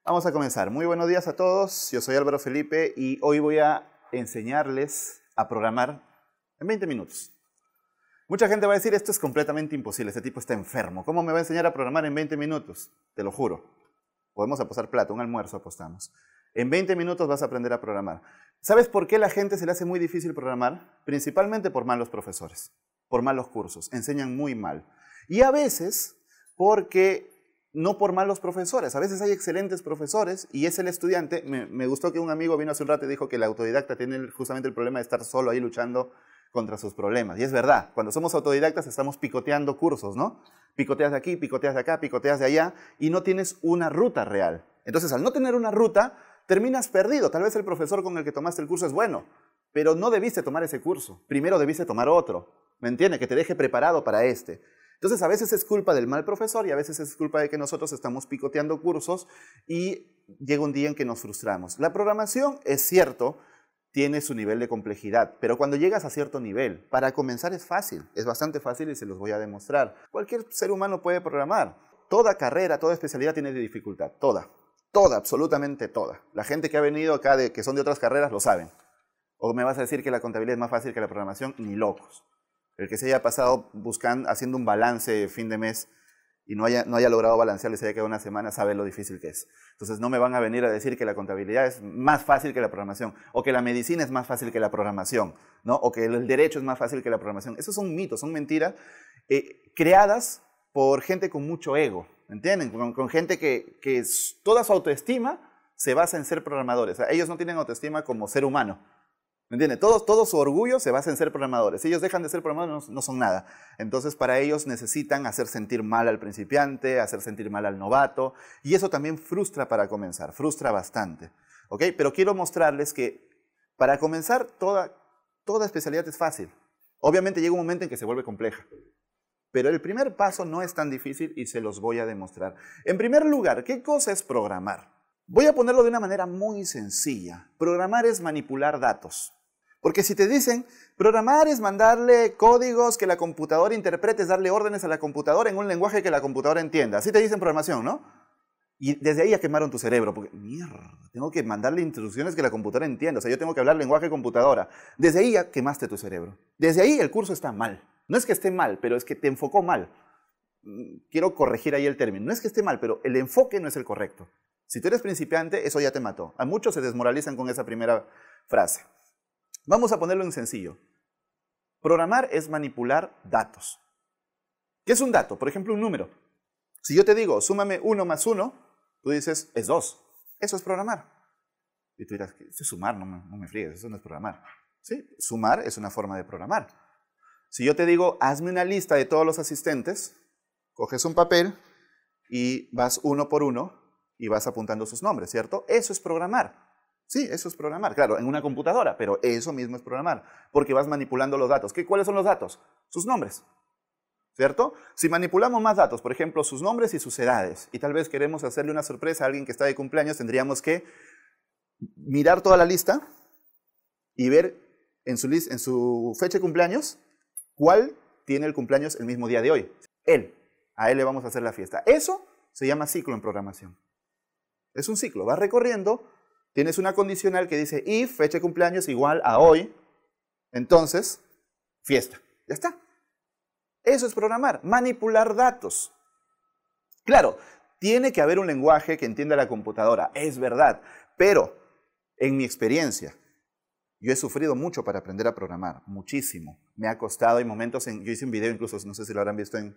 Vamos a comenzar. Muy buenos días a todos. Yo soy Álvaro Felipe y hoy voy a enseñarles a programar en 20 minutos. Mucha gente va a decir, esto es completamente imposible, este tipo está enfermo. ¿Cómo me va a enseñar a programar en 20 minutos? Te lo juro. Podemos apostar plata, un almuerzo apostamos. En 20 minutos vas a aprender a programar. ¿Sabes por qué a la gente se le hace muy difícil programar? Principalmente por malos profesores, por malos cursos. Enseñan muy mal. Y a veces porque no por malos profesores. A veces hay excelentes profesores y es el estudiante. Me gustó que un amigo vino hace un rato y dijo que el autodidacta tiene justamente el problema de estar solo ahí luchando contra sus problemas. Y es verdad, cuando somos autodidactas estamos picoteando cursos, ¿no? Picoteas de aquí, picoteas de acá, picoteas de allá y no tienes una ruta real. Entonces, al no tener una ruta, terminas perdido. Tal vez el profesor con el que tomaste el curso es bueno, pero no debiste tomar ese curso. Primero debiste tomar otro, ¿me entiendes? Que te deje preparado para este. Entonces, a veces es culpa del mal profesor y a veces es culpa de que nosotros estamos picoteando cursos y llega un día en que nos frustramos. La programación, es cierto, tiene su nivel de complejidad, pero cuando llegas a cierto nivel, para comenzar es fácil, es bastante fácil y se los voy a demostrar. Cualquier ser humano puede programar. Toda carrera, toda especialidad tiene dificultad, toda, absolutamente toda. La gente que ha venido acá, que son de otras carreras, lo saben. O me vas a decir que la contabilidad es más fácil que la programación, ni locos. El que se haya pasado haciendo un balance fin de mes y no haya logrado balancear y se haya quedado una semana, sabe lo difícil que es. Entonces no me van a venir a decir que la contabilidad es más fácil que la programación, o que la medicina es más fácil que la programación, ¿no? O que el derecho es más fácil que la programación. Esos son mitos, son mentiras creadas por gente con mucho ego, ¿entienden? Con gente que toda su autoestima se basa en ser programadores. O sea, ellos no tienen autoestima como ser humano. ¿Me entiendes? Todo su orgullo se basa en ser programadores. Si ellos dejan de ser programadores, no son nada. Entonces, para ellos necesitan hacer sentir mal al principiante, hacer sentir mal al novato. Y eso también frustra para comenzar, frustra bastante. ¿Ok? Pero quiero mostrarles que para comenzar, toda especialidad es fácil. Obviamente llega un momento en que se vuelve compleja. Pero el primer paso no es tan difícil y se los voy a demostrar. En primer lugar, ¿qué cosa es programar? Voy a ponerlo de una manera muy sencilla. Programar es manipular datos. Porque si te dicen, programar es mandarle códigos que la computadora interprete, es darle órdenes a la computadora en un lenguaje que la computadora entienda. Así te dicen programación, ¿no? Y desde ahí ya quemaron tu cerebro. Porque, mierda, tengo que mandarle instrucciones que la computadora entienda. O sea, yo tengo que hablar lenguaje computadora. Desde ahí ya quemaste tu cerebro. Desde ahí el curso está mal. No es que esté mal, pero es que te enfocó mal. Quiero corregir ahí el término. No es que esté mal, pero el enfoque no es el correcto. Si tú eres principiante, eso ya te mató. A muchos se desmoralizan con esa primera frase. Vamos a ponerlo en sencillo. Programar es manipular datos. ¿Qué es un dato? Por ejemplo, un número. Si yo te digo, súmame 1 más 1, tú dices, es 2. Eso es programar. Y tú dirás, eso es sumar, no me friegues, eso no es programar. Sí, sumar es una forma de programar. Si yo te digo, hazme una lista de todos los asistentes, coges un papel y vas uno por uno y vas apuntando sus nombres, ¿cierto? Eso es programar. Sí, eso es programar. Claro, en una computadora, pero eso mismo es programar, porque vas manipulando los datos. ¿Cuáles son los datos? Sus nombres, ¿cierto? Si manipulamos más datos, por ejemplo, sus nombres y sus edades, y tal vez queremos hacerle una sorpresa a alguien que está de cumpleaños, tendríamos que mirar toda la lista y ver en su fecha de cumpleaños cuál tiene el cumpleaños el mismo día de hoy. A él le vamos a hacer la fiesta. Eso se llama ciclo en programación. Es un ciclo, vas recorriendo. Tienes una condicional que dice if fecha de cumpleaños igual a hoy, entonces fiesta. Ya está. Eso es programar, manipular datos. Claro, tiene que haber un lenguaje que entienda la computadora, es verdad, pero en mi experiencia, yo he sufrido mucho para aprender a programar, muchísimo. Me ha costado, hay momentos, yo hice un video incluso, no sé si lo habrán visto en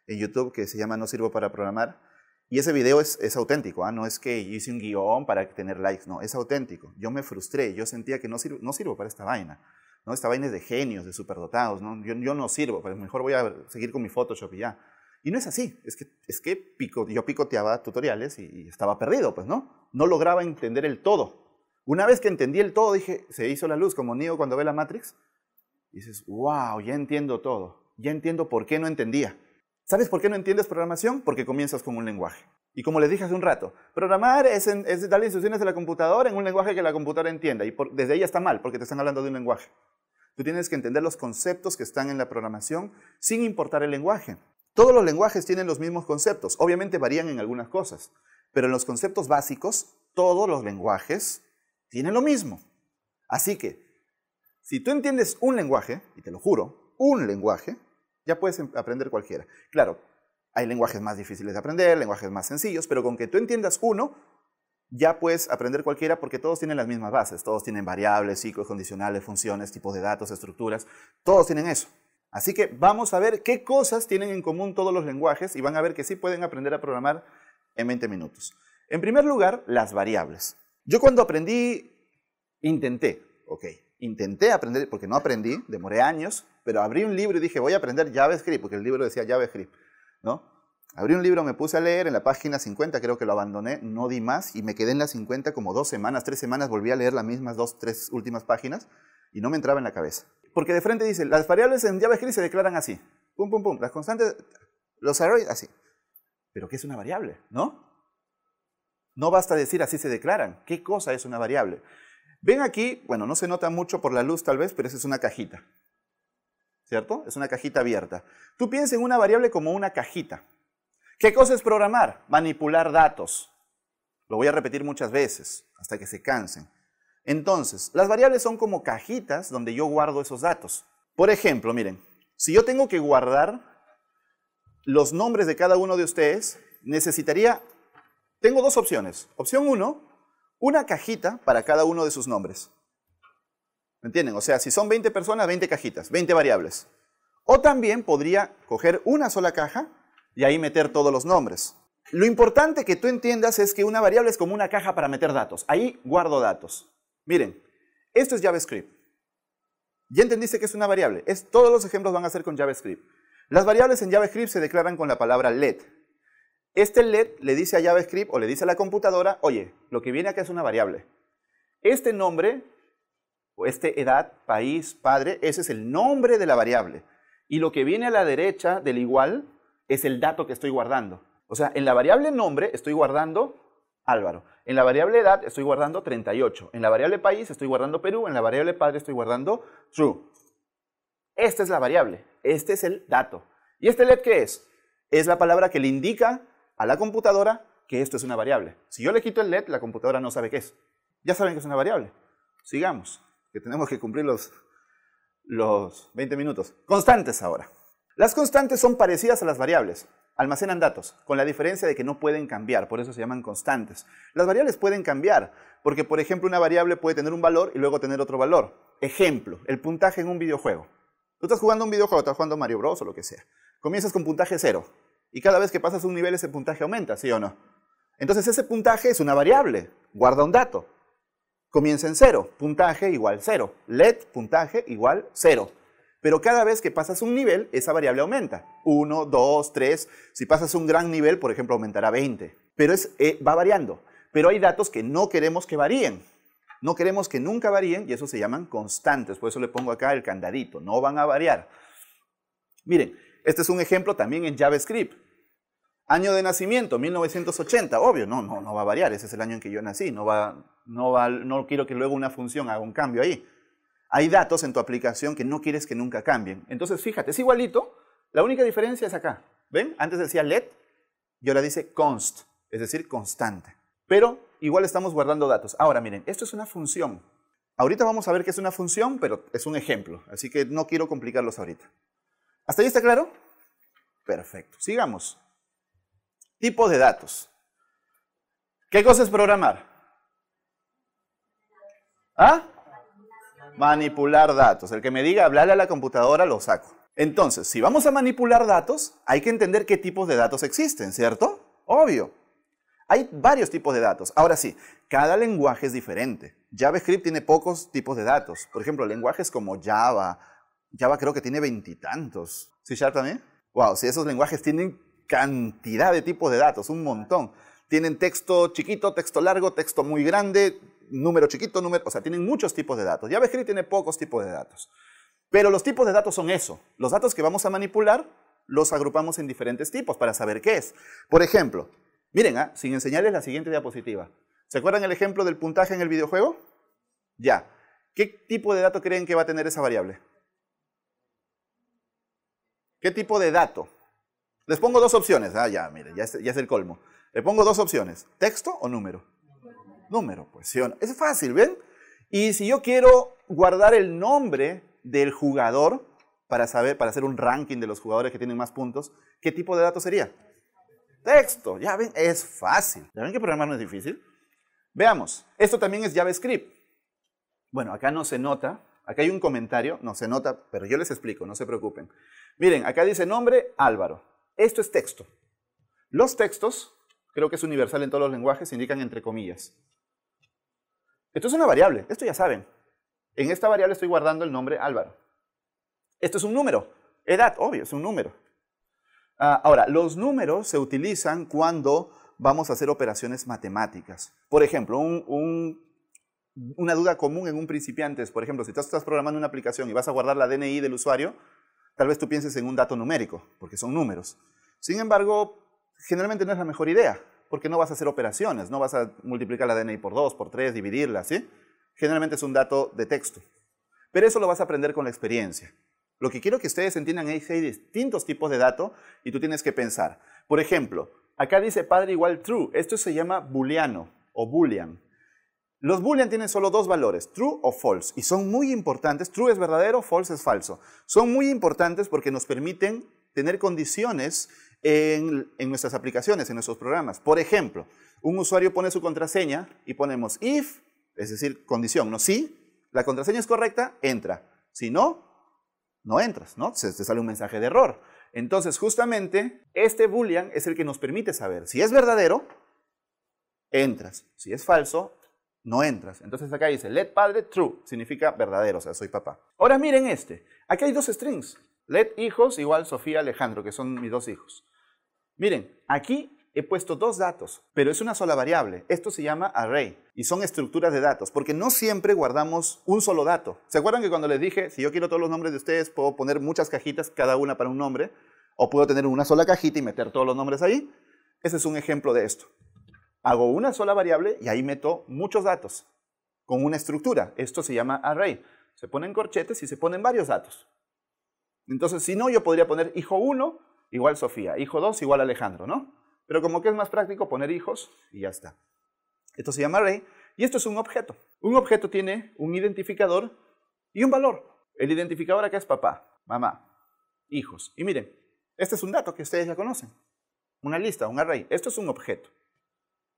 YouTube, que se llama No sirvo para programar. Y ese video es auténtico, ¿eh? No es que yo hice un guión para tener likes, no, es auténtico. Yo me frustré, yo sentía que no sirvo para esta vaina, ¿no? Esta vaina es de genios, de superdotados, ¿no? Yo no sirvo, pues mejor voy a seguir con mi Photoshop y ya. Y no es así, es que yo picoteaba tutoriales y estaba perdido, pues, ¿no? No lograba entender el todo. Una vez que entendí el todo, dije, se hizo la luz, como Neo cuando ve la Matrix, y dices, wow, ya entiendo todo, ya entiendo por qué no entendía. ¿Sabes por qué no entiendes programación? Porque comienzas con un lenguaje. Y como les dije hace un rato, programar es darle instrucciones a la computadora en un lenguaje que la computadora entienda. Y desde ahí ya está mal, porque te están hablando de un lenguaje. Tú tienes que entender los conceptos que están en la programación sin importar el lenguaje. Todos los lenguajes tienen los mismos conceptos. Obviamente varían en algunas cosas. Pero en los conceptos básicos, todos los lenguajes tienen lo mismo. Así que, si tú entiendes un lenguaje, y te lo juro, un lenguaje, ya puedes aprender cualquiera. Claro, hay lenguajes más difíciles de aprender, lenguajes más sencillos, pero con que tú entiendas uno, ya puedes aprender cualquiera porque todos tienen las mismas bases. Todos tienen variables, ciclos, condicionales, funciones, tipos de datos, estructuras. Todos tienen eso. Así que vamos a ver qué cosas tienen en común todos los lenguajes y van a ver que sí pueden aprender a programar en 20 minutos. En primer lugar, las variables. Yo cuando aprendí, intenté aprender, porque no aprendí, demoré años, pero abrí un libro y dije, voy a aprender JavaScript, porque el libro decía JavaScript, ¿no? Abrí un libro, me puse a leer, en la página 50 creo que lo abandoné, no di más, y me quedé en la 50 como 2 semanas, 3 semanas, volví a leer las mismas 2, 3 últimas páginas, y no me entraba en la cabeza. Porque de frente dice, las variables en JavaScript se declaran así, pum, pum, pum, las constantes, los arrays, así. ¿Pero qué es una variable? ¿No? No basta decir así se declaran. ¿Qué cosa es una variable? Ven aquí, bueno, no se nota mucho por la luz tal vez, pero esa es una cajita. ¿Cierto? Es una cajita abierta. Tú piensas en una variable como una cajita. ¿Qué cosa es programar? Manipular datos. Lo voy a repetir muchas veces, hasta que se cansen. Entonces, las variables son como cajitas donde yo guardo esos datos. Por ejemplo, miren, si yo tengo que guardar los nombres de cada uno de ustedes, necesitaría, tengo dos opciones. Opción 1, una cajita para cada uno de sus nombres. ¿Me entienden? O sea, si son 20 personas, 20 cajitas, 20 variables. O también podría coger una sola caja y ahí meter todos los nombres. Lo importante que tú entiendas es que una variable es como una caja para meter datos. Ahí guardo datos. Miren, esto es JavaScript. ¿Ya entendiste que es una variable? Todos los ejemplos van a ser con JavaScript. Las variables en JavaScript se declaran con la palabra let. Este let le dice a JavaScript o le dice a la computadora, oye, lo que viene acá es una variable. Este nombre, o edad, país, padre, ese es el nombre de la variable. Y lo que viene a la derecha del igual es el dato que estoy guardando. O sea, en la variable nombre estoy guardando Álvaro. En la variable edad estoy guardando 38. En la variable país estoy guardando Perú. En la variable padre estoy guardando true. Esta es la variable. Este es el dato. ¿Y este let qué es? Es la palabra que le indica a la computadora que esto es una variable. Si yo le quito el let, la computadora no sabe qué es. Ya saben que es una variable. Sigamos, que tenemos que cumplir los 20 minutos. Constantes ahora. Las constantes son parecidas a las variables. Almacenan datos, con la diferencia de que no pueden cambiar, por eso se llaman constantes. Las variables pueden cambiar, porque por ejemplo una variable puede tener un valor y luego tener otro valor. Ejemplo, el puntaje en un videojuego. Tú estás jugando un videojuego, estás jugando Mario Bros o lo que sea. Comienzas con puntaje 0 y cada vez que pasas un nivel ese puntaje aumenta, ¿sí o no? Entonces ese puntaje es una variable, guarda un dato. Comienza en 0, puntaje igual 0, let puntaje igual 0. Pero cada vez que pasas un nivel, esa variable aumenta. 1, 2, 3. Si pasas un gran nivel, por ejemplo, aumentará 20. Pero va variando. Pero hay datos que no queremos que varíen. No queremos que nunca varíen y eso se llaman constantes. Por eso le pongo acá el candadito. No van a variar. Miren, este es un ejemplo también en JavaScript. Año de nacimiento, 1980. Obvio, no va a variar. Ese es el año en que yo nací. No quiero que luego una función haga un cambio ahí. Hay datos en tu aplicación que no quieres que nunca cambien. Entonces, fíjate, es igualito. La única diferencia es acá. ¿Ven? Antes decía let y ahora dice const, es decir, constante. Pero igual estamos guardando datos. Ahora, miren, esto es una función. Ahorita vamos a ver qué es una función, pero es un ejemplo. Así que no quiero complicarlos ahorita. ¿Hasta ahí está claro? Perfecto. Sigamos. Tipo de datos. ¿Qué cosa es programar? ¿Ah? Manipular datos. El que me diga hablarle a la computadora lo saco. Entonces, si vamos a manipular datos, hay que entender qué tipos de datos existen, ¿cierto? Obvio. Hay varios tipos de datos. Ahora sí, cada lenguaje es diferente. JavaScript tiene pocos tipos de datos. Por ejemplo, lenguajes como Java. Java creo que tiene 20 y tantos. ¿C# también? Wow, si esos lenguajes tienen cantidad de tipos de datos, un montón. Tienen texto chiquito, texto largo, texto muy grande, número chiquito, número... O sea, tienen muchos tipos de datos. JavaScript tiene pocos tipos de datos. Pero los tipos de datos son eso. Los datos que vamos a manipular los agrupamos en diferentes tipos para saber qué es. Por ejemplo, miren, sin enseñarles la siguiente diapositiva. ¿Se acuerdan el ejemplo del puntaje en el videojuego? Ya. ¿Qué tipo de dato creen que va a tener esa variable? ¿Qué tipo de dato? Les pongo dos opciones. Ya, miren, ya es el colmo. Le pongo dos opciones, texto o número. Número, pues sí o no. Es fácil, ¿ven? Y si yo quiero guardar el nombre del jugador para saber, para hacer un ranking de los jugadores que tienen más puntos, ¿qué tipo de datos sería? Texto, ya ven, es fácil. ¿Ya ven que programar no es difícil? Veamos, esto también es JavaScript. Bueno, acá no se nota, acá hay un comentario, no se nota, pero yo les explico, no se preocupen. Miren, acá dice nombre Álvaro. Esto es texto. Los textos, creo que es universal en todos los lenguajes, se indican entre comillas. Esto es una variable, esto ya saben. En esta variable estoy guardando el nombre Álvaro. Esto es un número, edad, obvio, es un número. Ahora, los números se utilizan cuando vamos a hacer operaciones matemáticas. Por ejemplo, una duda común en un principiante es, por ejemplo, si tú estás programando una aplicación y vas a guardar la DNI del usuario, tal vez tú pienses en un dato numérico, porque son números. Sin embargo, generalmente no es la mejor idea, porque no vas a hacer operaciones, no vas a multiplicar la DNI por 2, por 3, dividirla, ¿sí? Generalmente es un dato de texto. Pero eso lo vas a aprender con la experiencia. Lo que quiero que ustedes entiendan es que hay distintos tipos de datos y tú tienes que pensar. Por ejemplo, acá dice padre igual true. Esto se llama booleano o boolean. Los boolean tienen solo dos valores, true o false, y son muy importantes. True es verdadero, false es falso. Son muy importantes porque nos permiten tener condiciones en nuestras aplicaciones, en nuestros programas. Por ejemplo, un usuario pone su contraseña y ponemos if, es decir, condición, ¿no? Si la contraseña es correcta, entra. Si no, no entras, ¿no? Te sale un mensaje de error. Entonces, justamente, este boolean es el que nos permite saber si es verdadero, entras. Si es falso, no entras. Entonces acá dice, let padre true, significa verdadero, o sea, soy papá. Ahora miren este. Aquí hay dos strings. Let hijos igual Sofía Alejandro, que son mis dos hijos. Miren, aquí he puesto dos datos, pero es una sola variable. Esto se llama array y son estructuras de datos, porque no siempre guardamos un solo dato. ¿Se acuerdan que cuando les dije, si yo quiero todos los nombres de ustedes, puedo poner muchas cajitas, cada una para un nombre, o puedo tener una sola cajita y meter todos los nombres ahí? Ese es un ejemplo de esto. Hago una sola variable y ahí meto muchos datos con una estructura. Esto se llama array. Se ponen corchetes y se ponen varios datos. Entonces, si no, yo podría poner hijo 1 igual Sofía, hijo 2 igual Alejandro, ¿no? Pero como que es más práctico poner hijos y ya está. Esto se llama array y esto es un objeto. Un objeto tiene un identificador y un valor. El identificador acá es papá, mamá, hijos. Y miren, este es un dato que ustedes ya conocen. Una lista, un array. Esto es un objeto.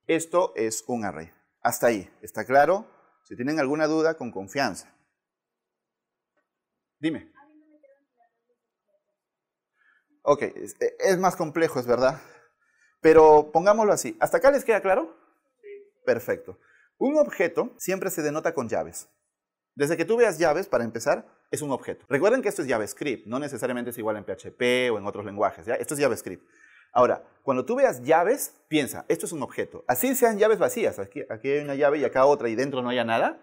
Esto es un array. Hasta ahí. ¿Está claro? Si tienen alguna duda, con confianza. Dime. Ok, es más complejo, es verdad. Pero pongámoslo así. ¿Hasta acá les queda claro? Sí. Perfecto. Un objeto siempre se denota con llaves. Desde que tú veas llaves, para empezar, es un objeto. Recuerden que esto es JavaScript, no necesariamente es igual en PHP o en otros lenguajes, ¿ya? Esto es JavaScript. Ahora, cuando tú veas llaves, piensa, esto es un objeto. Así sean llaves vacías, aquí hay una llave y acá otra y dentro no haya nada,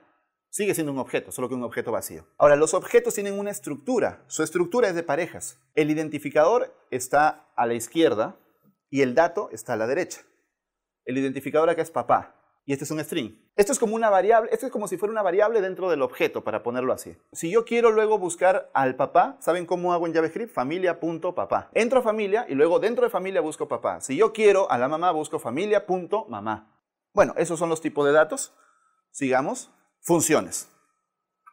sigue siendo un objeto, solo que un objeto vacío. Ahora, los objetos tienen una estructura. Su estructura es de parejas. El identificador está a la izquierda y el dato está a la derecha. El identificador acá es papá y este es un string. Esto es como una variable, esto es como si fuera una variable dentro del objeto, para ponerlo así. Si yo quiero luego buscar al papá, ¿saben cómo hago en JavaScript? Familia.papá. Entro a familia y luego dentro de familia busco papá. Si yo quiero a la mamá, busco familia.mamá. Bueno, esos son los tipos de datos. Sigamos. Funciones.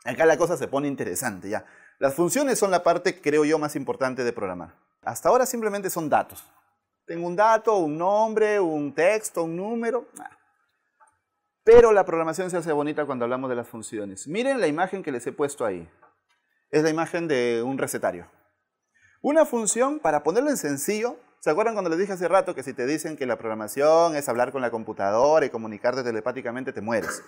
Acá la cosa se pone interesante ya. Las funciones son la parte, creo yo, más importante de programar. Hasta ahora simplemente son datos. Tengo un dato, un nombre, un texto, un número. Pero la programación se hace bonita cuando hablamos de las funciones. Miren la imagen que les he puesto ahí. Es la imagen de un recetario. Una función, para ponerlo en sencillo, ¿se acuerdan cuando les dije hace rato que si te dicen que la programación es hablar con la computadora y comunicarte telepáticamente, te mueres,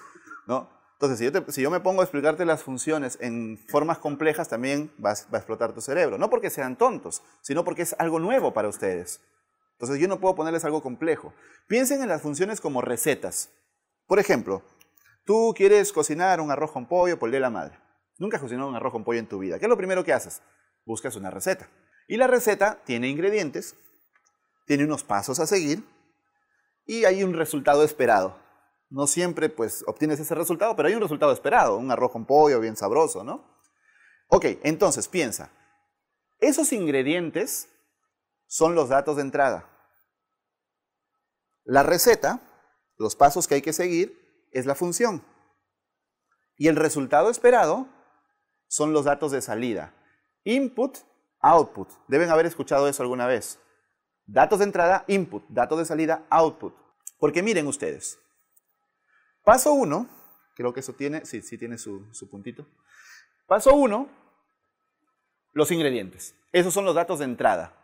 ¿no? Entonces, si yo me pongo a explicarte las funciones en formas complejas, también va a explotar tu cerebro. No porque sean tontos, sino porque es algo nuevo para ustedes. Entonces, yo no puedo ponerles algo complejo. Piensen en las funciones como recetas. Por ejemplo, tú quieres cocinar un arroz con pollo por el Día de la Madre. Nunca has cocinado un arroz con pollo en tu vida. ¿Qué es lo primero que haces? Buscas una receta. Y la receta tiene ingredientes, tiene unos pasos a seguir y hay un resultado esperado. No siempre pues obtienes ese resultado, pero hay un resultado esperado, un arroz con pollo bien sabroso, ¿no? Ok, entonces piensa, esos ingredientes son los datos de entrada. La receta, los pasos que hay que seguir, es la función. Y el resultado esperado son los datos de salida. Input, output. Deben haber escuchado eso alguna vez. Datos de entrada, input. Datos de salida, output. Porque miren ustedes. Paso 1, creo que eso tiene, sí tiene su puntito. Paso 1, los ingredientes. Esos son los datos de entrada.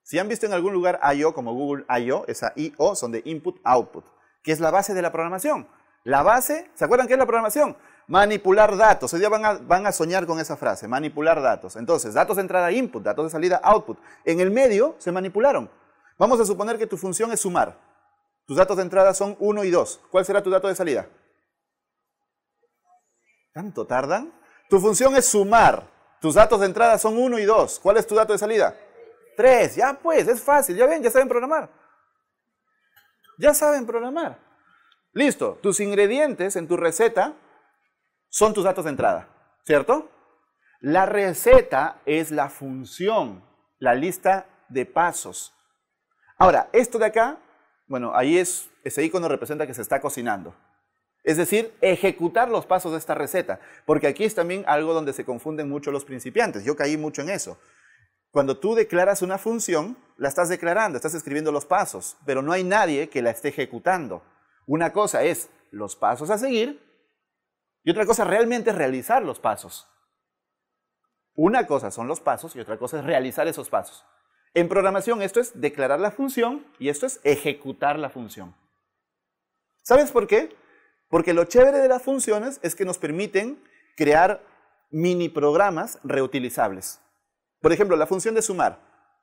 Si han visto en algún lugar I/O, como Google I/O, esa I/O son de input, output, que es la base de la programación. La base, ¿se acuerdan qué es la programación? Manipular datos. Hoy día van a soñar con esa frase, manipular datos. Entonces, datos de entrada, input, datos de salida, output. En el medio se manipularon. Vamos a suponer que tu función es sumar. Tus datos de entrada son 1 y 2. ¿Cuál será tu dato de salida? ¿Tanto tardan? Tu función es sumar. Tus datos de entrada son 1 y 2. ¿Cuál es tu dato de salida? 3. Ya pues, es fácil. Ya ven, ya saben programar. Ya saben programar. Listo. Tus ingredientes en tu receta son tus datos de entrada, ¿cierto? La receta es la función, la lista de pasos. Ahora, esto de acá, bueno, ahí ese icono representa que se está cocinando. Es decir, ejecutar los pasos de esta receta. Porque aquí es también algo donde se confunden mucho los principiantes. Yo caí mucho en eso. Cuando tú declaras una función, la estás declarando, estás escribiendo los pasos, pero no hay nadie que la esté ejecutando. Una cosa es los pasos a seguir y otra cosa realmente es realizar los pasos. Una cosa son los pasos y otra cosa es realizar esos pasos. En programación esto es declarar la función y esto es ejecutar la función. ¿Sabes por qué? Porque lo chévere de las funciones es que nos permiten crear mini programas reutilizables. Por ejemplo, la función de sumar,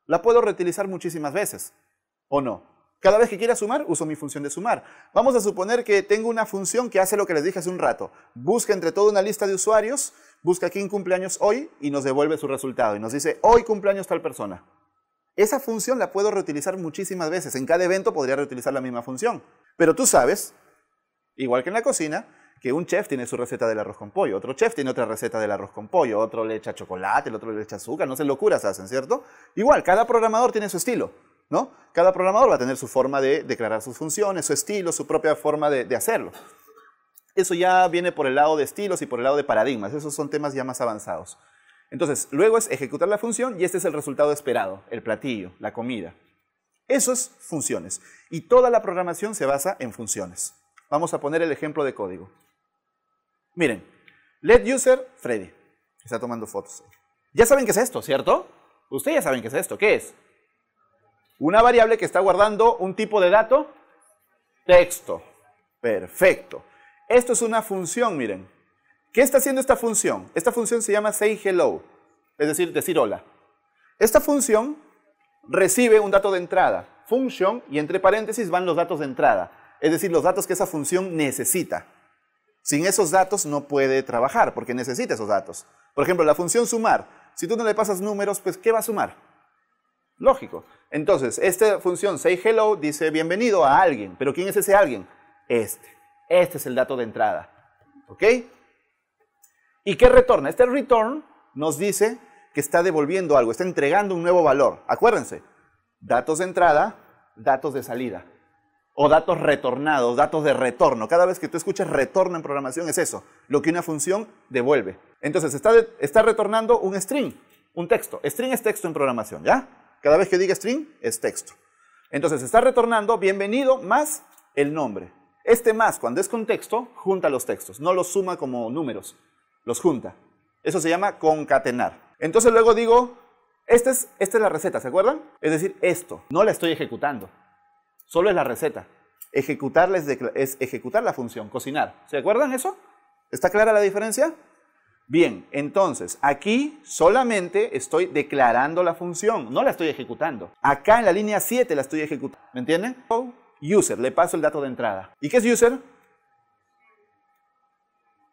la puedo reutilizar muchísimas veces, ¿o no? Cada vez que quiera sumar, uso mi función de sumar. Vamos a suponer que tengo una función que hace lo que les dije hace un rato. Busca entre toda una lista de usuarios, busca quién cumpleaños hoy y nos devuelve su resultado. Y nos dice, hoy cumpleaños tal persona. Esa función la puedo reutilizar muchísimas veces. En cada evento podría reutilizar la misma función. Pero tú sabes, igual que en la cocina, que un chef tiene su receta del arroz con pollo, otro chef tiene otra receta del arroz con pollo, otro le echa chocolate, el otro le echa azúcar, no sé, locuras hacen, ¿cierto? Igual, cada programador tiene su estilo, ¿no? Cada programador va a tener su forma de declarar sus funciones, su estilo, su propia forma de hacerlo. Eso ya viene por el lado de estilos y por el lado de paradigmas, esos son temas ya más avanzados. Entonces, luego es ejecutar la función y este es el resultado esperado, el platillo, la comida. Eso es funciones. Y toda la programación se basa en funciones. Vamos a poner el ejemplo de código. Miren, let user Freddy. Está tomando fotos. Ya saben qué es esto, ¿cierto? Ustedes ya saben qué es esto. ¿Qué es? Una variable que está guardando un tipo de dato. Texto. Perfecto. Esto es una función, miren. ¿Qué está haciendo esta función? Esta función se llama say hello, es decir hola. Esta función recibe un dato de entrada, function, y entre paréntesis van los datos de entrada, es decir, los datos que esa función necesita. Sin esos datos no puede trabajar, porque necesita esos datos. Por ejemplo, la función sumar. Si tú no le pasas números, pues ¿qué va a sumar? Lógico. Entonces, esta función say hello dice bienvenido a alguien. ¿Pero quién es ese alguien? Este es el dato de entrada. ¿Ok? ¿Y qué retorna? Este return nos dice que está devolviendo algo, está entregando un nuevo valor. Acuérdense, datos de entrada, datos de salida. O datos retornados, datos de retorno. Cada vez que tú escuchas retorno en programación es eso, lo que una función devuelve. Entonces está retornando un string, un texto. String es texto en programación, ¿ya? Cada vez que diga string es texto. Entonces está retornando bienvenido más el nombre. Este más, cuando es con texto, junta los textos, no los suma como números, los junta. Eso se llama concatenar. Entonces luego digo, esta es la receta, ¿se acuerdan? Es decir, esto, no la estoy ejecutando. Solo es la receta. Ejecutarla es ejecutar la función, cocinar. ¿Se acuerdan eso? ¿Está clara la diferencia? Bien, entonces, aquí solamente estoy declarando la función, no la estoy ejecutando. Acá en la línea 7 la estoy ejecutando. ¿Me entienden? User, le paso el dato de entrada. ¿Y qué es user?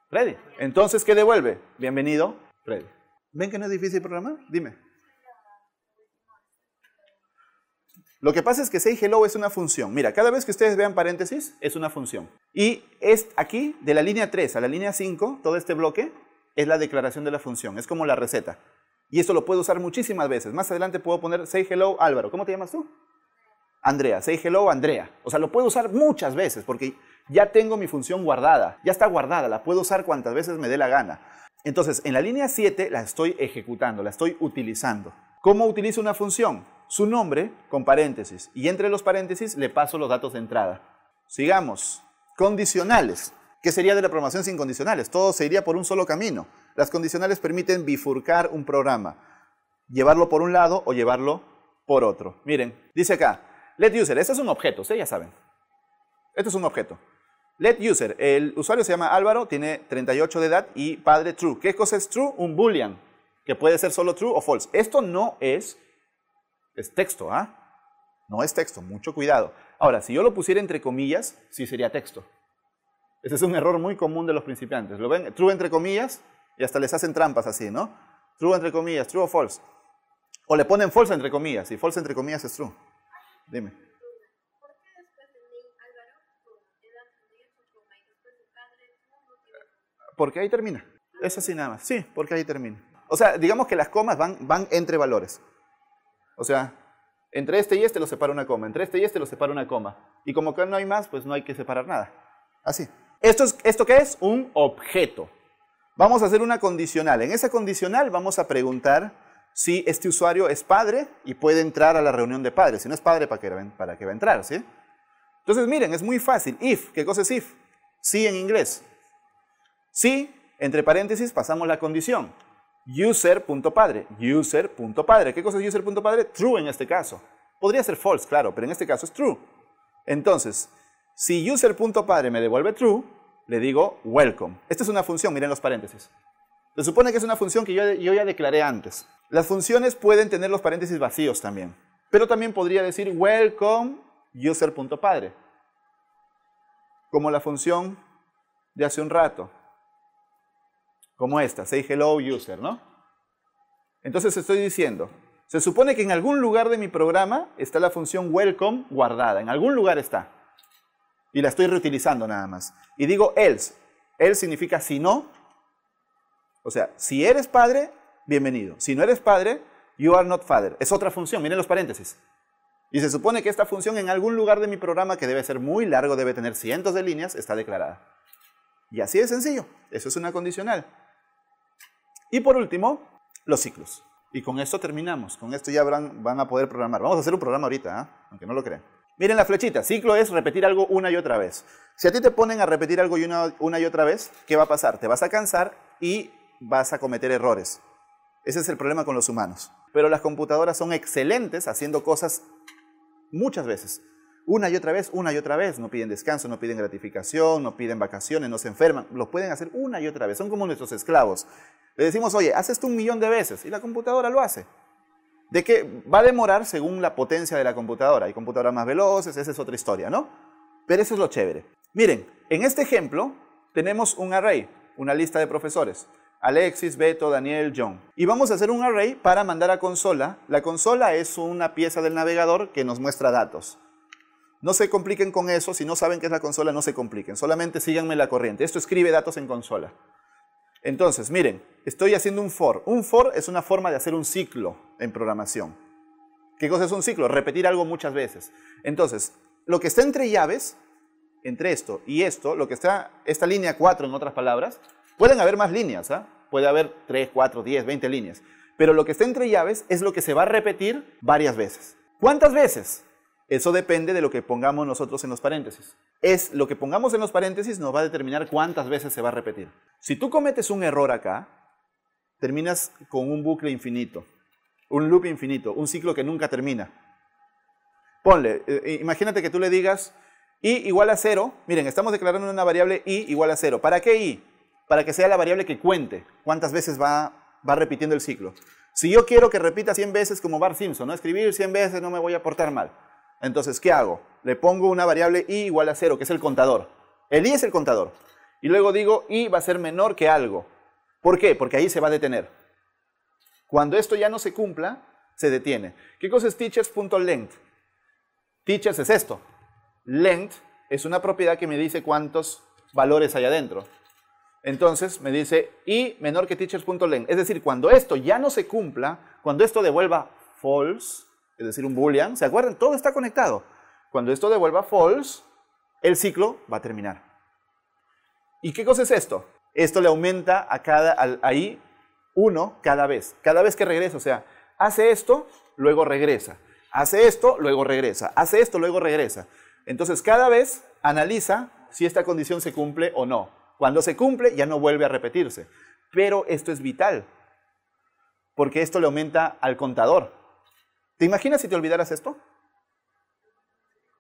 Freddy. Entonces, ¿qué devuelve? Bienvenido, Freddy. ¿Ven que no es difícil programar? Dime. Lo que pasa es que say hello es una función. Mira, cada vez que ustedes vean paréntesis, es una función. Y es aquí, de la línea 3 a la línea 5, todo este bloque es la declaración de la función. Es como la receta. Y esto lo puedo usar muchísimas veces. Más adelante puedo poner say hello Álvaro. ¿Cómo te llamas tú? Andrea, say hello Andrea. O sea, lo puedo usar muchas veces porque ya tengo mi función guardada. Ya está guardada, la puedo usar cuantas veces me dé la gana. Entonces, en la línea 7 la estoy ejecutando, la estoy utilizando. ¿Cómo utilizo una función? Su nombre con paréntesis. Y entre los paréntesis le paso los datos de entrada. Sigamos. Condicionales. ¿Qué sería de la programación sin condicionales? Todo se iría por un solo camino. Las condicionales permiten bifurcar un programa. Llevarlo por un lado o llevarlo por otro. Miren, dice acá. Let user, este es un objeto, ustedes ya saben. Esto es un objeto. Let user, el usuario se llama Álvaro, tiene 38 de edad y padre true. ¿Qué cosa es true? Un boolean, que puede ser solo true o false. Esto no es texto, ¿ah? No es texto, mucho cuidado. Ahora, si yo lo pusiera entre comillas, sí sería texto. Ese es un error muy común de los principiantes. ¿Lo ven? True entre comillas y hasta les hacen trampas así, ¿no? True entre comillas, true o false. O le ponen false entre comillas y false entre comillas es true. Dime. ¿Por qué después del name Álvaro, edad 38, coma, y después de padre, no tiene? Porque ahí termina. Es así nada más. Sí, porque ahí termina. O sea, digamos que las comas van entre valores. O sea, entre este y este lo separa una coma. Entre este y este lo separa una coma. Y como acá no hay más, pues no hay que separar nada. Así. ¿Esto qué es? Un objeto. Vamos a hacer una condicional. En esa condicional vamos a preguntar si este usuario es padre y puede entrar a la reunión de padres. Si no es padre, ¿para qué va a entrar? ¿Sí? Entonces, miren, es muy fácil. If, ¿qué cosa es if? Sí en inglés. Sí, entre paréntesis, pasamos la condición. User.padre. User.padre. ¿Qué cosa es user.padre? True en este caso. Podría ser false, claro, pero en este caso es true. Entonces, si user.padre me devuelve true, le digo welcome. Esta es una función, miren los paréntesis. Se supone que es una función que yo ya declaré antes. Las funciones pueden tener los paréntesis vacíos también. Pero también podría decir welcome user.padre. Como la función de hace un rato. Como esta, say hello user, ¿no? Entonces estoy diciendo, se supone que en algún lugar de mi programa está la función welcome guardada. En algún lugar está. Y la estoy reutilizando nada más. Y digo else. Else significa si no. O sea, si eres padre, bienvenido. Si no eres padre, you are not father. Es otra función, miren los paréntesis. Y se supone que esta función en algún lugar de mi programa, que debe ser muy largo, debe tener cientos de líneas, está declarada. Y así de sencillo. Eso es una condicional. Y por último, los ciclos. Y con esto terminamos. Con esto ya van a poder programar. Vamos a hacer un programa ahorita, ¿eh? Aunque no lo crean. Miren la flechita. Ciclo es repetir algo una y otra vez. Si a ti te ponen a repetir algo una y otra vez, ¿qué va a pasar? Te vas a cansar y vas a cometer errores. Ese es el problema con los humanos. Pero las computadoras son excelentes haciendo cosas muchas veces. Una y otra vez. No piden descanso, no piden gratificación, no piden vacaciones, no se enferman. Lo pueden hacer una y otra vez. Son como nuestros esclavos. Le decimos, oye, haz esto 1.000.000 de veces. Y la computadora lo hace. ¿De qué? Va a demorar según la potencia de la computadora. Hay computadoras más veloces, esa es otra historia, ¿no? Pero eso es lo chévere. Miren, en este ejemplo tenemos un array, una lista de profesores. Alexis, Beto, Daniel, John. Y vamos a hacer un array para mandar a consola. La consola es una pieza del navegador que nos muestra datos. No se compliquen con eso. Si no saben qué es la consola, no se compliquen. Solamente síganme la corriente. Esto escribe datos en consola. Entonces, miren, estoy haciendo un for. Un for es una forma de hacer un ciclo en programación. ¿Qué cosa es un ciclo? Repetir algo muchas veces. Entonces, lo que está entre llaves, entre esto y esto, lo que está, esta línea 4 en otras palabras, pueden haber más líneas, ¿ah? Puede haber 3, 4, 10, 20 líneas. Pero lo que está entre llaves es lo que se va a repetir varias veces. ¿Cuántas veces? Eso depende de lo que pongamos nosotros en los paréntesis. Es lo que pongamos en los paréntesis nos va a determinar cuántas veces se va a repetir. Si tú cometes un error acá, terminas con un bucle infinito, un loop infinito, un ciclo que nunca termina. Ponle, imagínate que tú le digas i igual a 0. Miren, estamos declarando una variable i igual a 0. ¿Para qué i? Para que sea la variable que cuente cuántas veces va repitiendo el ciclo. Si yo quiero que repita 100 veces como Bart Simpson, ¿no? Escribir 100 veces no me voy a portar mal. Entonces, ¿qué hago? Le pongo una variable i igual a 0, que es el contador. El i es el contador. Y luego digo i va a ser menor que algo. ¿Por qué? Porque ahí se va a detener. Cuando esto ya no se cumpla, se detiene. ¿Qué cosa es teachers.length? Teachers es esto. Length es una propiedad que me dice cuántos valores hay adentro. Entonces me dice i menor que teachers.length. Es decir, cuando esto ya no se cumpla, cuando esto devuelva false, es decir, un boolean, ¿se acuerdan? Todo está conectado. Cuando esto devuelva false, el ciclo va a terminar. ¿Y qué cosa es esto? Esto le aumenta ahí 1 cada vez. Cada vez que regresa, o sea, hace esto, luego regresa. Hace esto, luego regresa. Hace esto, luego regresa. Entonces, cada vez analiza si esta condición se cumple o no. Cuando se cumple, ya no vuelve a repetirse. Pero esto es vital, porque esto le aumenta al contador. ¿Te imaginas si te olvidaras esto?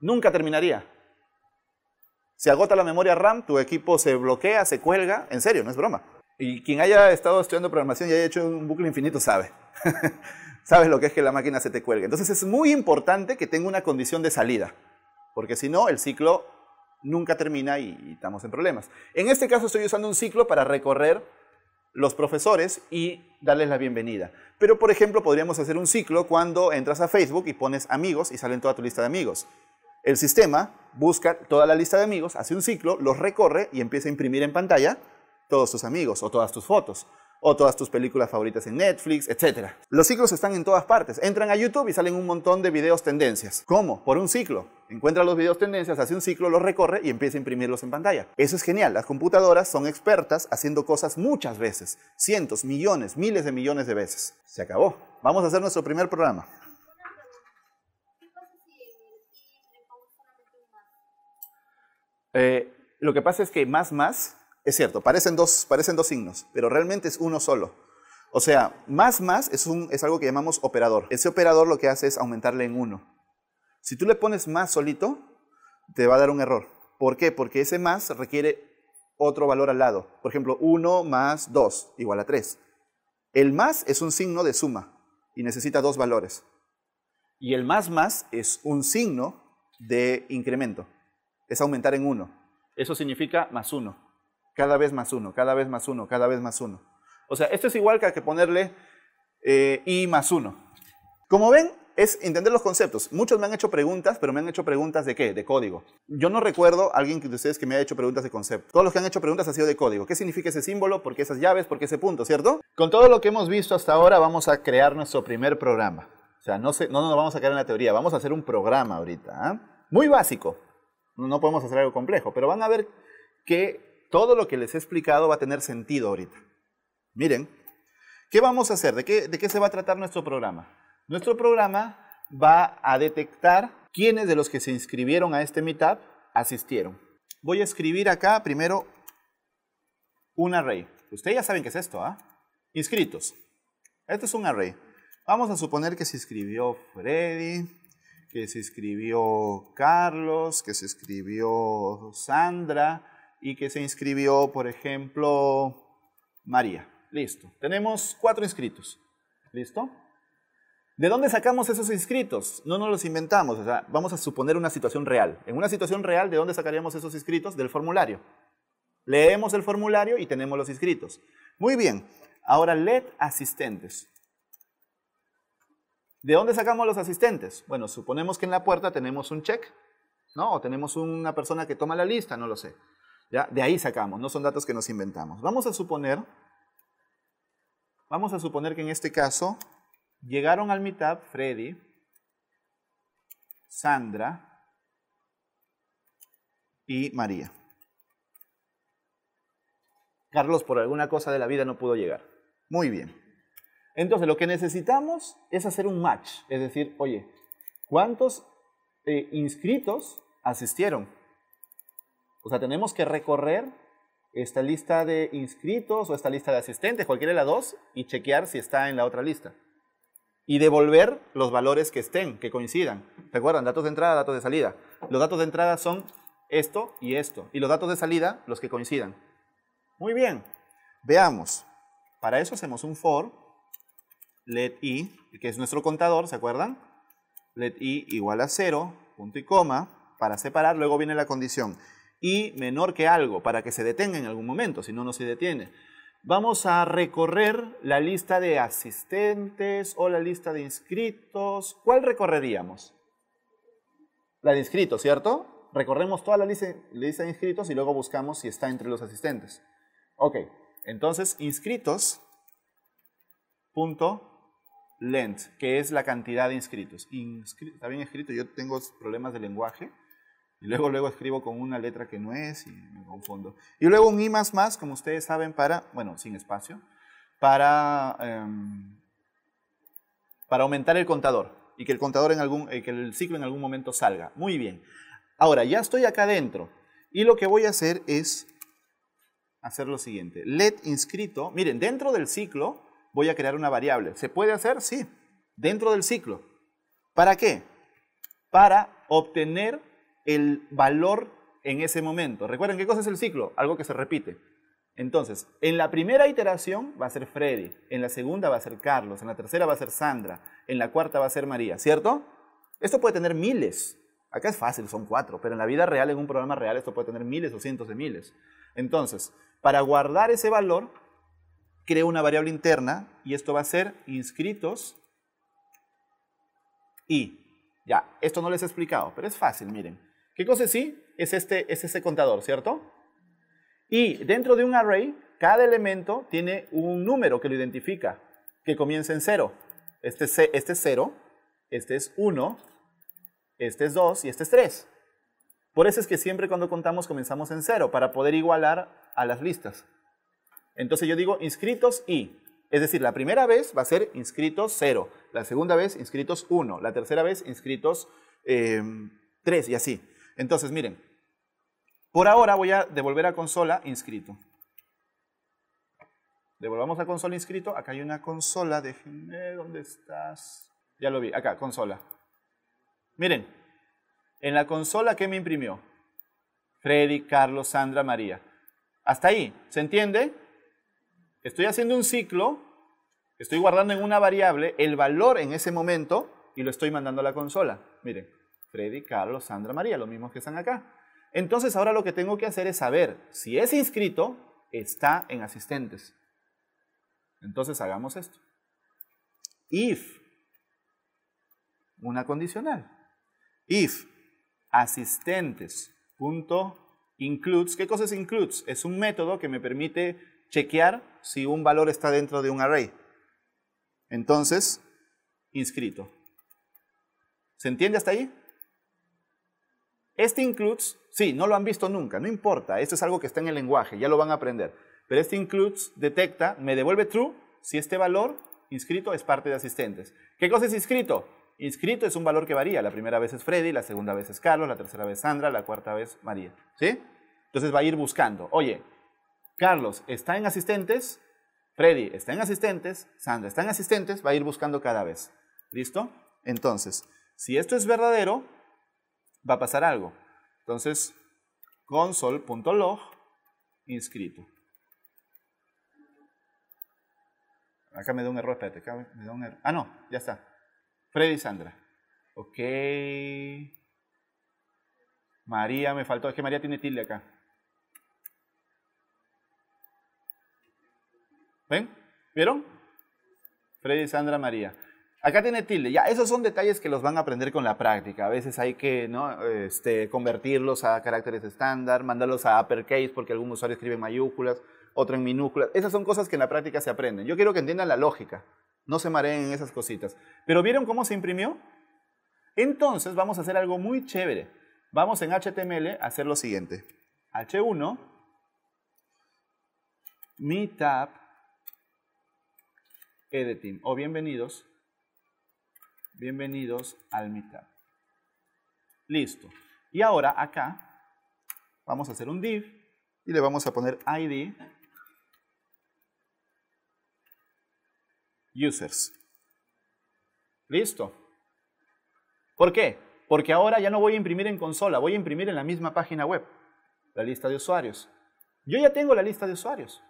Nunca terminaría. Se agota la memoria RAM, tu equipo se bloquea, se cuelga. En serio, no es broma. Y quien haya estado estudiando programación y haya hecho un bucle infinito sabe. Sabes lo que es que la máquina se te cuelgue. Entonces es muy importante que tenga una condición de salida, porque si no, el ciclo nunca termina y estamos en problemas. En este caso estoy usando un ciclo para recorrer los profesores y darles la bienvenida. Pero, por ejemplo, podríamos hacer un ciclo cuando entras a Facebook y pones amigos y salen toda tu lista de amigos. El sistema busca toda la lista de amigos, hace un ciclo, los recorre y empieza a imprimir en pantalla todos tus amigos o todas tus fotos o todas tus películas favoritas en Netflix, etc. Los ciclos están en todas partes. Entran a YouTube y salen un montón de videos tendencias. ¿Cómo? Por un ciclo. Encuentra los videos tendencias, hace un ciclo, los recorre y empieza a imprimirlos en pantalla. Eso es genial. Las computadoras son expertas haciendo cosas muchas veces. Cientos, millones, miles de millones de veces. Se acabó. Vamos a hacer nuestro primer programa. ¿Qué pasa si en el i le pongo solamente un más? Lo que pasa es que más, es cierto, parecen dos signos, pero realmente es uno solo. O sea, más es algo que llamamos operador. Ese operador lo que hace es aumentarle en 1. Si tú le pones más solito, te va a dar un error. ¿Por qué? Porque ese más requiere otro valor al lado. Por ejemplo, 1 más 2 igual a 3. El más es un signo de suma y necesita 2 valores. Y el más es un signo de incremento. Es aumentar en 1. Eso significa más 1. Cada vez más 1, cada vez más 1, cada vez más 1. O sea, esto es igual que ponerle i más 1. Como ven, es entender los conceptos. Muchos me han hecho preguntas, pero me han hecho preguntas ¿de qué? De código. Yo no recuerdo a alguien de ustedes que me haya hecho preguntas de concepto. Todos los que han hecho preguntas han sido de código. ¿Qué significa ese símbolo? ¿Por qué esas llaves? ¿Por qué ese punto? ¿Cierto? Con todo lo que hemos visto hasta ahora, vamos a crear nuestro primer programa. O sea, no nos vamos a quedar en la teoría. Vamos a hacer un programa ahorita. ¿Eh? Muy básico. No podemos hacer algo complejo, pero van a ver que todo lo que les he explicado va a tener sentido ahorita. Miren, ¿qué vamos a hacer? ¿De qué se va a tratar nuestro programa? Nuestro programa va a detectar quiénes de los que se inscribieron a este meetup asistieron. Voy a escribir acá primero un array. Ustedes ya saben qué es esto, ¿ah? Inscritos. Este es un array. Vamos a suponer que se inscribió Freddy, que se inscribió Carlos, que se inscribió Sandra y que se inscribió, por ejemplo, María. Listo. Tenemos 4 inscritos. ¿Listo? ¿De dónde sacamos esos inscritos? No nos los inventamos. O sea, vamos a suponer una situación real. En una situación real, ¿de dónde sacaríamos esos inscritos? Del formulario. Leemos el formulario y tenemos los inscritos. Muy bien. Ahora, let asistentes. ¿De dónde sacamos los asistentes? Bueno, suponemos que en la puerta tenemos un check, ¿no? O tenemos una persona que toma la lista, no lo sé. ¿Ya? De ahí sacamos, no son datos que nos inventamos. Vamos a suponer que en este caso llegaron al meetup Freddy, Sandra y María. Carlos por alguna cosa de la vida no pudo llegar. Muy bien. Entonces lo que necesitamos es hacer un match, es decir, oye, ¿cuántos inscritos asistieron? O sea, tenemos que recorrer esta lista de inscritos o esta lista de asistentes, cualquiera de las dos, y chequear si está en la otra lista. Y devolver los valores que estén, que coincidan. ¿Recuerdan? Datos de entrada, datos de salida. Los datos de entrada son esto, y los datos de salida, los que coincidan. Muy bien. Veamos. Para eso hacemos un for, let i, que es nuestro contador, ¿se acuerdan? Let i igual a 0, punto y coma, para separar, luego viene la condición. I menor que algo, para que se detenga en algún momento, si no, no se detiene. Vamos a recorrer la lista de asistentes o la lista de inscritos. ¿Cuál recorreríamos? La de inscritos, ¿cierto? Recorremos toda la lista de inscritos y luego buscamos si está entre los asistentes. Ok, entonces inscritos, punto, length, que es la cantidad de inscritos. ¿Está bien escrito? Yo tengo problemas de lenguaje. Y luego escribo con una letra que no es y me confundo. Y luego un i más, como ustedes saben, bueno, sin espacio, para aumentar el contador y que el contador que el ciclo en algún momento salga. Muy bien. Ahora, ya estoy acá dentro y lo que voy a hacer es hacer lo siguiente. Let inscrito, miren, dentro del ciclo voy a crear una variable. ¿Se puede hacer? Sí, dentro del ciclo. ¿Para qué? Para obtener el valor en ese momento. Recuerden, ¿qué cosa es el ciclo? Algo que se repite. Entonces, en la primera iteración va a ser Freddy, en la segunda va a ser Carlos, en la tercera va a ser Sandra, en la cuarta va a ser María, ¿cierto? Esto puede tener miles. Acá es fácil, son 4, pero en la vida real, en un programa real, esto puede tener miles o cientos de miles. Entonces, para guardar ese valor, creo una variable interna y esto va a ser inscritos y. Ya, esto no les he explicado, pero es fácil, miren. ¿Qué cosa sí? Es ese contador, ¿cierto? Y dentro de un array, cada elemento tiene un número que lo identifica, que comienza en 0. Este es 0, este es 1, este es 2 y este es 3. Por eso es que siempre cuando contamos comenzamos en 0, para poder igualar a las listas. Entonces yo digo inscritos y, es decir, la primera vez va a ser inscritos 0, la segunda vez inscritos 1, la tercera vez inscritos 3 y así. Entonces, miren, por ahora voy a devolver a consola inscrito. Devolvamos a consola inscrito. Acá hay una consola. Déjenme, ¿dónde estás? Ya lo vi, acá, consola. Miren, en la consola, ¿qué me imprimió? Freddy, Carlos, Sandra, María. Hasta ahí, ¿se entiende? Estoy haciendo un ciclo, estoy guardando en una variable el valor en ese momento y lo estoy mandando a la consola. Miren. Freddy, Carlos, Sandra, María, los mismos que están acá. Entonces ahora lo que tengo que hacer es saber si ese inscrito está en asistentes. Entonces hagamos esto. If, una condicional. If asistentes.includes, ¿qué cosa es includes? Es un método que me permite chequear si un valor está dentro de un array. Entonces, inscrito. ¿Se entiende hasta ahí? Este includes, sí, no lo han visto nunca, no importa, esto es algo que está en el lenguaje, ya lo van a aprender. Pero este includes detecta, me devuelve true si este valor inscrito es parte de asistentes. ¿Qué cosa es inscrito? Inscrito es un valor que varía, la primera vez es Freddy, la segunda vez es Carlos, la tercera vez Sandra, la cuarta vez María. ¿Sí? Entonces va a ir buscando, oye, Carlos está en asistentes, Freddy está en asistentes, Sandra está en asistentes, va a ir buscando cada vez. ¿Listo? Entonces, si esto es verdadero, va a pasar algo. Entonces, console.log inscrito. Acá me da un error, espérate. Acá me da un error. Ah, no, ya está. Freddy y Sandra. Ok. María me faltó. Es que María tiene tilde acá. ¿Ven? ¿Vieron? Freddy, Sandra, María. Acá tiene tilde. Ya, esos son detalles que los van a aprender con la práctica. A veces hay que, ¿no? Convertirlos a caracteres estándar, mandarlos a uppercase porque algún usuario escribe en mayúsculas, otro en minúsculas. Esas son cosas que en la práctica se aprenden. Yo quiero que entiendan la lógica. No se mareen en esas cositas. ¿Pero vieron cómo se imprimió? Entonces vamos a hacer algo muy chévere. Vamos en HTML a hacer lo siguiente. H1, Meetup, Editing, o bienvenidos al Meetup. Listo. Y ahora acá vamos a hacer un div y le vamos a poner ID users. Listo. ¿Por qué? Porque ahora ya no voy a imprimir en consola, voy a imprimir en la misma página web la lista de usuarios. Yo ya tengo la lista de usuarios.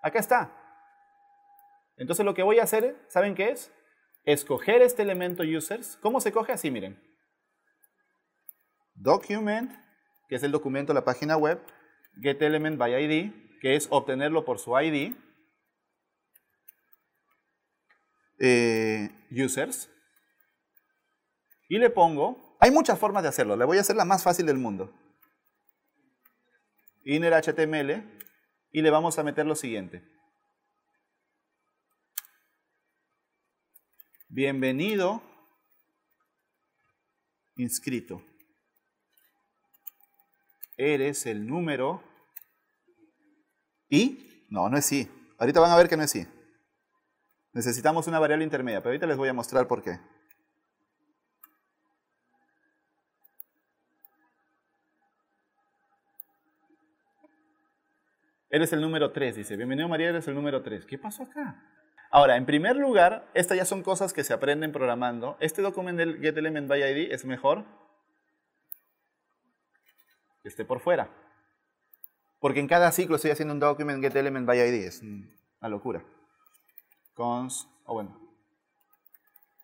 Acá está. Entonces lo que voy a hacer, ¿saben qué es? Escoger este elemento users. ¿Cómo se coge? Así, miren. Document, que es el documento de la página web. GetElement by ID, que es obtenerlo por su ID. Users. Y le pongo, hay muchas formas de hacerlo, le voy a hacer la más fácil del mundo. Inner HTML y le vamos a meter lo siguiente. bienvenido inscrito. Eres el número y... No, no es i. Ahorita van a ver que no es i. Necesitamos una variable intermedia, pero ahorita les voy a mostrar por qué. Eres el número 3, dice. Bienvenido María, eres el número 3. ¿Qué pasó acá? Ahora, en primer lugar, estas ya son cosas que se aprenden programando. Este documento del getElementById es mejor que esté por fuera. Porque en cada ciclo estoy haciendo un document getElementById. Es una locura. Const,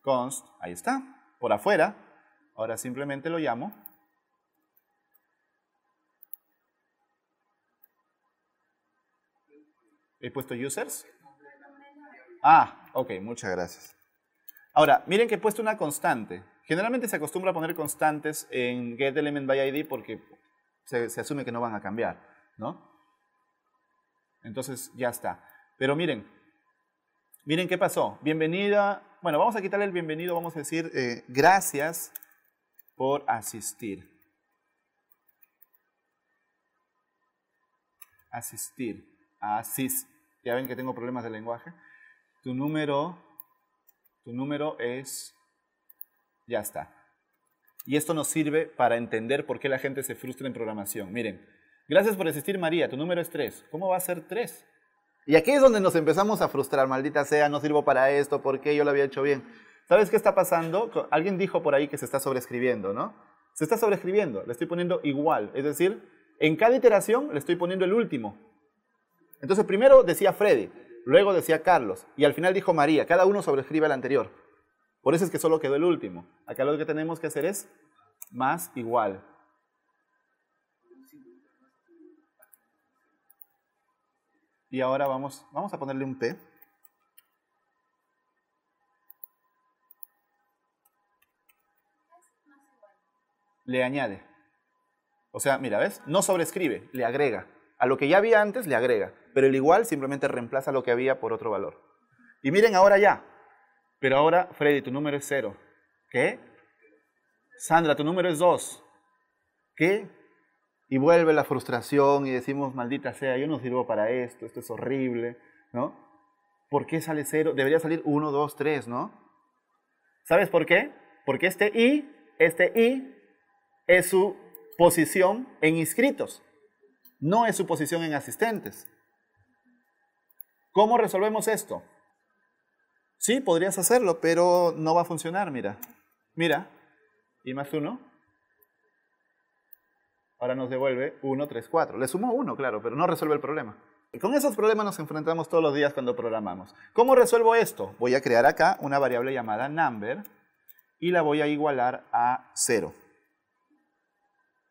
const, ahí está, por afuera. Ahora simplemente lo llamo. He puesto users. Ah, ok, muchas gracias. Ahora, miren que he puesto una constante. Generalmente se acostumbra a poner constantes en getElementById porque se asume que no van a cambiar, ¿no? Entonces ya está. Pero miren qué pasó. Bienvenida. Bueno, vamos a quitarle el bienvenido, vamos a decir gracias por asistir. Ya ven que tengo problemas de lenguaje. Tu número es... Ya está. Y esto nos sirve para entender por qué la gente se frustra en programación. Miren, gracias por asistir María, tu número es 3. ¿Cómo va a ser 3? Y aquí es donde nos empezamos a frustrar. Maldita sea, no sirvo para esto, ¿por qué yo lo había hecho bien? ¿Sabes qué está pasando? Alguien dijo por ahí que se está sobreescribiendo, ¿no? Se está sobreescribiendo, le estoy poniendo igual. Es decir, en cada iteración le estoy poniendo el último. Entonces primero decía Freddy, luego decía Carlos, y al final dijo María. Cada uno sobrescribe al anterior. Por eso es que solo quedó el último. Acá lo que tenemos que hacer es más igual. Y ahora vamos a ponerle un P. Le añade. O sea, mira, ¿ves? No sobrescribe, le agrega. A lo que ya había antes le agrega. Pero el igual simplemente reemplaza lo que había por otro valor. Y miren ahora ya. Pero ahora, Freddy, tu número es 0. ¿Qué? Sandra, tu número es 2. ¿Qué? Y vuelve la frustración y decimos, maldita sea, yo no sirvo para esto es horrible, ¿no? ¿Por qué sale 0? Debería salir 1, 2, 3, ¿no? ¿Sabes por qué? Porque este I es su posición en inscritos, no es su posición en asistentes. ¿Cómo resolvemos esto? Sí, podrías hacerlo, pero no va a funcionar, mira. Mira, I más 1. Ahora nos devuelve 1, 3, 4. Le sumo 1, claro, pero no resuelve el problema. Y con esos problemas nos enfrentamos todos los días cuando programamos. ¿Cómo resuelvo esto? Voy a crear acá una variable llamada number y la voy a igualar a 0.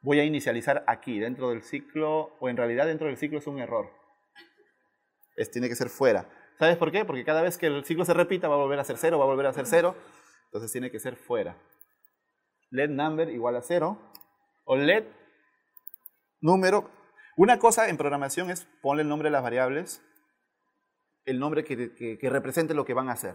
Voy a inicializar aquí, dentro del ciclo, o en realidad dentro del ciclo es un error. Tiene que ser fuera. ¿Sabes por qué? Porque cada vez que el ciclo se repita va a volver a ser 0, va a volver a ser 0. Entonces tiene que ser fuera. Let number igual a 0. O let número. Una cosa en programación es ponle el nombre de las variables, el nombre que represente lo que van a hacer.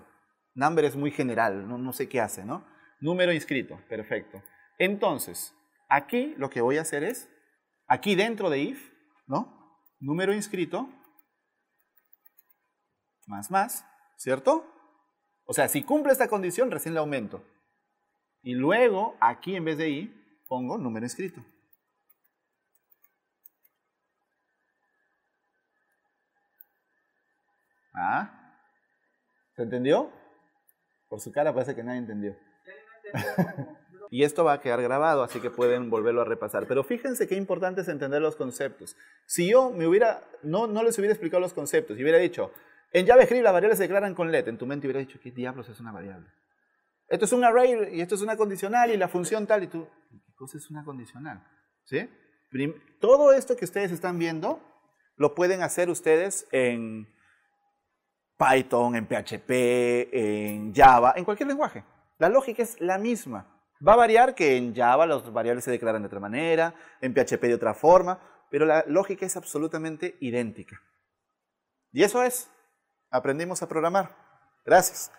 Number es muy general, no sé qué hace, ¿no? Número inscrito, perfecto. Entonces, aquí lo que voy a hacer es, aquí dentro de if, ¿no? Número inscrito, más, ¿cierto? O sea, si cumple esta condición, recién le aumento. Y luego, aquí en vez de i, pongo número inscrito. ¿Ah? ¿Se entendió? Por su cara parece que nadie entendió. Y esto va a quedar grabado, así que pueden volverlo a repasar. Pero fíjense qué importante es entender los conceptos. Si yo no les hubiera explicado los conceptos y hubiera dicho, en JavaScript las variables se declaran con let, en tu mente hubiera dicho, ¿qué diablos es una variable? Esto es un array y esto es una condicional y la función tal y tú, ¿qué cosa es una condicional? ¿Sí? Todo esto que ustedes están viendo lo pueden hacer ustedes en Python, en PHP, en Java, en cualquier lenguaje. La lógica es la misma. Va a variar que en Java las variables se declaran de otra manera, en PHP de otra forma, pero la lógica es absolutamente idéntica. Y eso es, aprendimos a programar. Gracias.